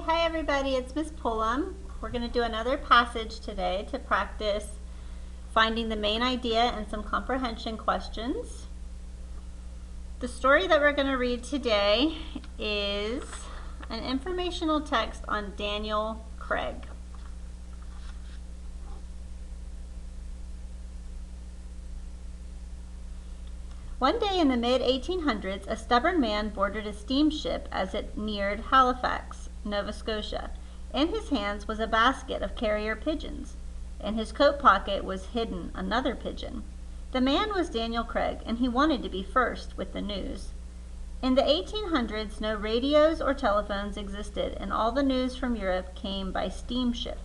Hi everybody, it's Miss Pullum. We're going to do another passage today to practice finding the main idea and some comprehension questions. The story that we're going to read today is an informational text on Daniel Craig. One day in the mid-1800s, a stubborn man boarded a steamship as it neared Halifax, Nova Scotia. In his hands was a basket of carrier pigeons. In his coat pocket was hidden another pigeon. The man was Daniel Craig, and he wanted to be first with the news. In the 1800s, no radios or telephones existed, and all the news from Europe came by steamship.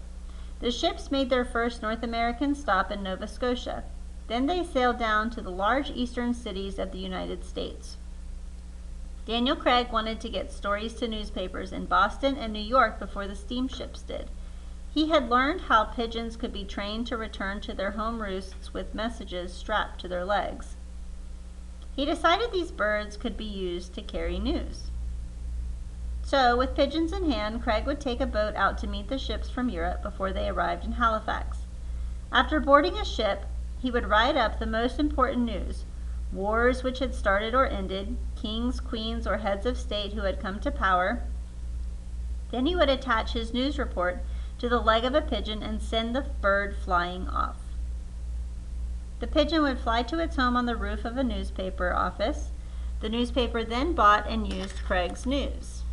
The ships made their first North American stop in Nova Scotia. Then they sailed down to the large eastern cities of the United States. Daniel Craig wanted to get stories to newspapers in Boston and New York before the steamships did. He had learned how pigeons could be trained to return to their home roosts with messages strapped to their legs. He decided these birds could be used to carry news. So, with pigeons in hand, Craig would take a boat out to meet the ships from Europe before they arrived in Halifax. After boarding a ship, he would write up the most important news: wars which had started or ended, kings, queens, or heads of state who had come to power. Then he would attach his news report to the leg of a pigeon and send the bird flying off. The pigeon would fly to its home on the roof of a newspaper office. The newspaper then bought and used Craig's news.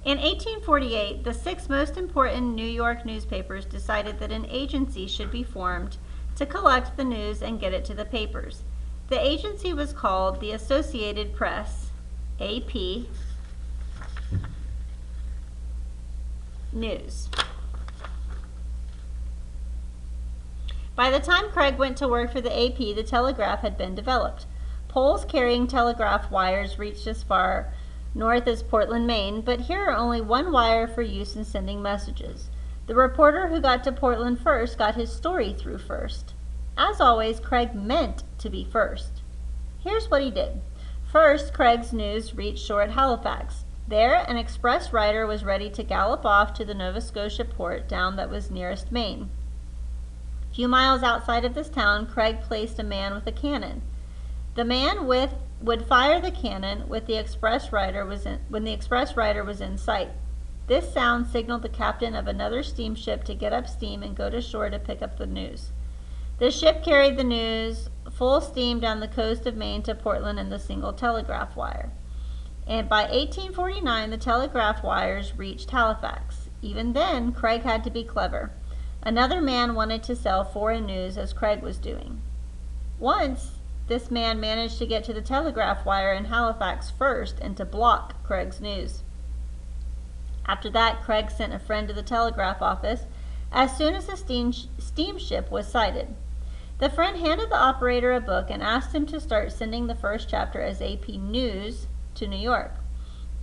In 1848, the 6 most important New York newspapers decided that an agency should be formed to collect the news and get it to the papers. The agency was called the Associated Press, AP News. By the time Craig went to work for the AP, the telegraph had been developed. Poles carrying telegraph wires reached as far north as Portland, Maine, but here are only one wire for use in sending messages. The reporter who got to Portland first got his story through first. As always, Craig meant to be first. Here's what he did. First, Craig's news reached shore at Halifax. There, an express rider was ready to gallop off to the Nova Scotia port down that was nearest Maine. A few miles outside of this town, Craig placed a man with a cannon. The man would fire the cannon when the express rider was in sight. This sound signaled the captain of another steamship to get up steam and go to shore to pick up the news. The ship carried the news full steam down the coast of Maine to Portland in the single telegraph wire. And by 1849, the telegraph wires reached Halifax. Even then, Craig had to be clever. Another man wanted to sell foreign news as Craig was doing. Once, this man managed to get to the telegraph wire in Halifax first and to block Craig's news. After that, Craig sent a friend to the telegraph office as soon as the steamship was sighted. The friend handed the operator a book and asked him to start sending the first chapter as AP News to New York.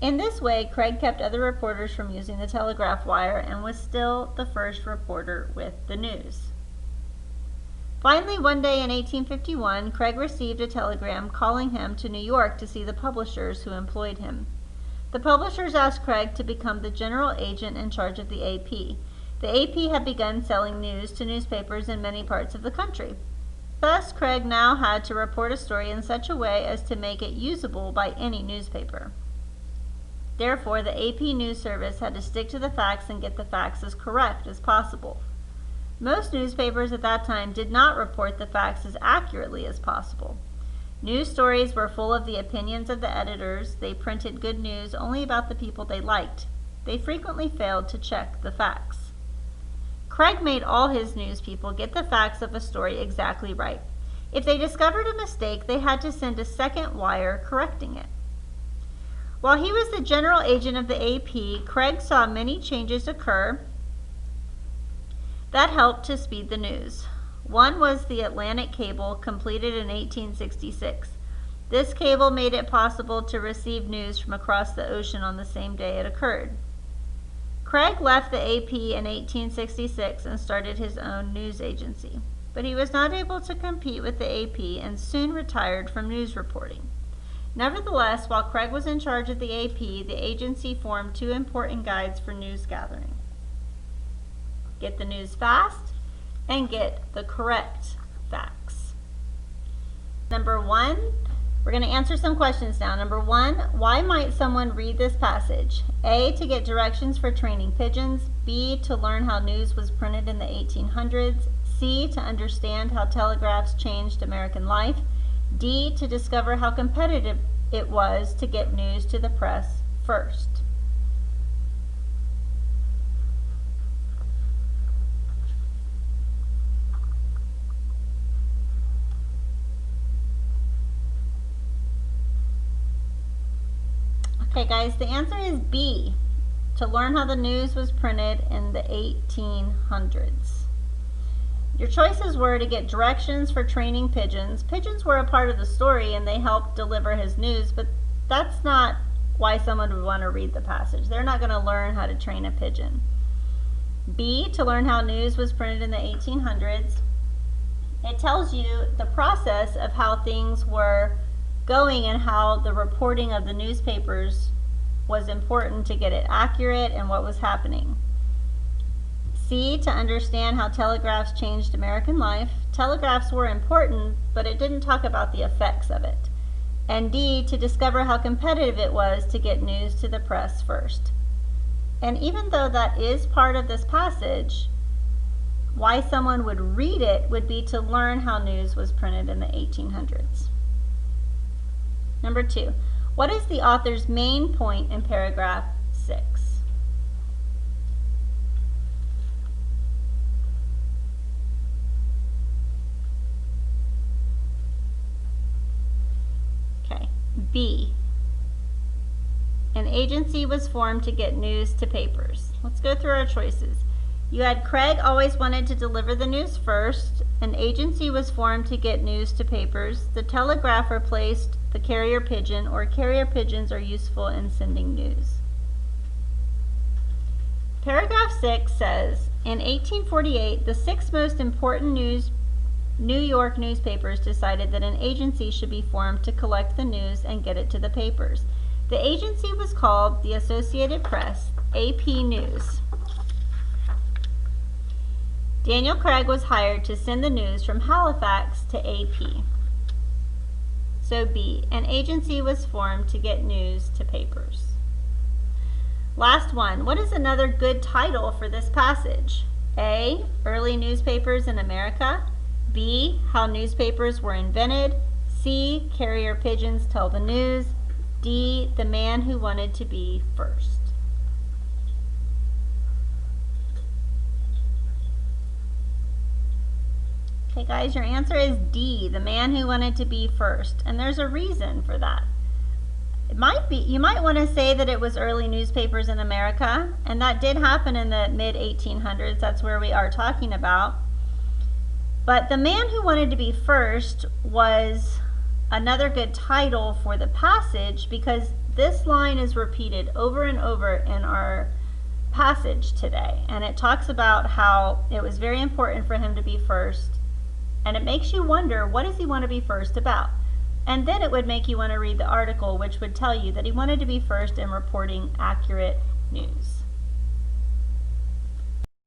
In this way, Craig kept other reporters from using the telegraph wire and was still the first reporter with the news. Finally, one day in 1851, Craig received a telegram calling him to New York to see the publishers who employed him. The publishers asked Craig to become the general agent in charge of the AP. The AP had begun selling news to newspapers in many parts of the country. Thus, Craig now had to report a story in such a way as to make it usable by any newspaper. Therefore, the AP News Service had to stick to the facts and get the facts as correct as possible. Most newspapers at that time did not report the facts as accurately as possible. News stories were full of the opinions of the editors. They printed good news only about the people they liked. They frequently failed to check the facts. Craig made all his news people get the facts of a story exactly right. If they discovered a mistake, they had to send a second wire correcting it. While he was the general agent of the AP, Craig saw many changes occur that helped to speed the news. One was the Atlantic cable, completed in 1866. This cable made it possible to receive news from across the ocean on the same day it occurred. Craig left the AP in 1866 and started his own news agency, but he was not able to compete with the AP and soon retired from news reporting. Nevertheless, while Craig was in charge of the AP, the agency formed two important guides for news gathering. Get the news fast and get the correct facts. Number 1, we're going to answer some questions now. Number 1, why might someone read this passage? A, to get directions for training pigeons. B, to learn how news was printed in the 1800s. C, to understand how telegraphs changed American life. D, to discover how competitive it was to get news to the press first. Okay guys, the answer is B, to learn how the news was printed in the 1800s. Your choices were to get directions for training pigeons. Pigeons were a part of the story and they helped deliver his news, but that's not why someone would want to read the passage. They're not going to learn how to train a pigeon. B, to learn how news was printed in the 1800s. It tells you the process of how things were going and how the reporting of the newspapers was important to get it accurate and what was happening. C, to understand how telegraphs changed American life. Telegraphs were important, but it didn't talk about the effects of it. And D, to discover how competitive it was to get news to the press first. And even though that is part of this passage, why someone would read it would be to learn how news was printed in the 1800s. Number 2, what is the author's main point in paragraph 6? Okay, B, an agency was formed to get news to papers. Let's go through our choices. You had Craig always wanted to deliver the news first. An agency was formed to get news to papers. The telegraph replaced the carrier pigeon, or carrier pigeons are useful in sending news. Paragraph 6 says, in 1848, the 6 most important New York newspapers decided that an agency should be formed to collect the news and get it to the papers. The agency was called the Associated Press, AP News. Daniel Craig was hired to send the news from Halifax to AP. So B, an agency was formed to get news to papers. Last one, what is another good title for this passage? A, early newspapers in America. B, how newspapers were invented. C, carrier pigeons tell the news. D, the man who wanted to be first. Okay guys, your answer is D, the man who wanted to be first. And there's a reason for that. You might want to say that it was early newspapers in America, and that did happen in the mid-1800s. That's where we are talking about. But the man who wanted to be first was another good title for the passage, because this line is repeated over and over in our passage today. And it talks about how it was very important for him to be first. And it makes you wonder, what does he want to be first about? And then it would make you want to read the article, which would tell you that he wanted to be first in reporting accurate news.